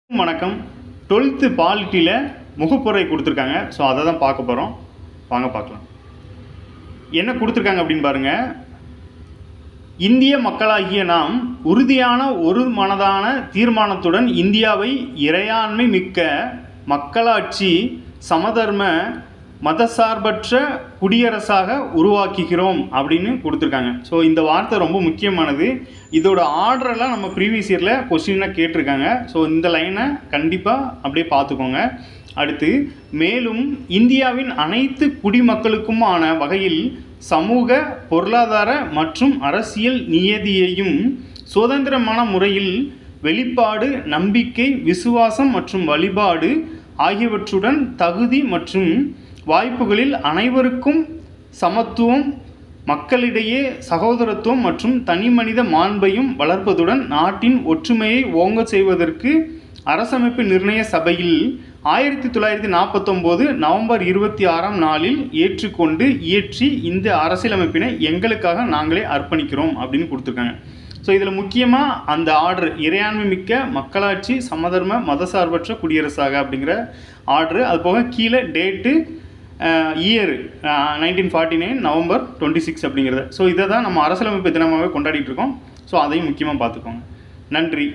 வணக்கம். 12th பாலிட்டியில் முகப்புரை கொடுத்துருக்காங்க. So அதை தான் பார்க்க போகிறோம். வாங்க பார்க்கலாம். என்ன கொடுத்துருக்காங்க அப்படின்னு பாருங்கள். இந்திய மக்களாகிய நாம் உறுதியான ஒரு மனதான தீர்மானத்துடன் இந்தியாவை இறையாண்மை மிக்க மக்களாட்சி சமதர்ம மதசார்பற்ற குடியரசாக உருவாக்குகிறோம் அப்படின்னு கொடுத்துருக்காங்க. ஸோ இந்த வார்த்தை ரொம்ப முக்கியமானது. இதோட ஆர்டரெல்லாம் நம்ம ப்ரீவியஸ் இயரில் கொஸ்டினாக கேட்டிருக்காங்க. ஸோ இந்த லைனை கண்டிப்பாக அப்படியே பார்த்துக்கோங்க. அடுத்து, மேலும் இந்தியாவின் அனைத்து குடிமக்களுக்குமான வகையில் சமூக, பொருளாதார மற்றும் அரசியல் நியதியையும் சுதந்திரமான முறையில் வெளிப்பாடு, நம்பிக்கை, விசுவாசம் மற்றும் வழிபாடு ஆகியவற்றுடன் தகுதி மற்றும் வாய்ப்புகளில் அனைவருக்கும் சமத்துவம், மக்களிடையே சகோதரத்துவம் மற்றும் தனிமனித மாண்பையும் வளர்ப்பதுடன் நாட்டின் ஒற்றுமையை ஓங்க செய்வதற்கு அரசமைப்பு நிர்ணய சபையில் 1949 நவம்பர் 26ஆம் நாளில் ஏற்றுக்கொண்டு இயற்றி இந்த அரசியலமைப்பினை எங்களுக்காக நாங்களே அர்ப்பணிக்கிறோம் அப்படின்னு கொடுத்துருக்காங்க. ஸோ இதில் முக்கியமாக அந்த ஆர்டர் இறையாண்மை மிக்க மக்களாட்சி சமதர்ம மதசார்பற்ற குடியரசாக அப்படிங்கிற ஆர்டரு, அது போக கீழே டேட்டு, இயர் 1949 நவம்பர் 26 அப்படிங்கிறது. ஸோ இதை தான் நம்ம அரசியலமைப்பு தினமாகவே கொண்டாடிட்டு இருக்கோம். ஸோ அதையும் முக்கியமாக பார்த்துக்கோங்க. நன்றி.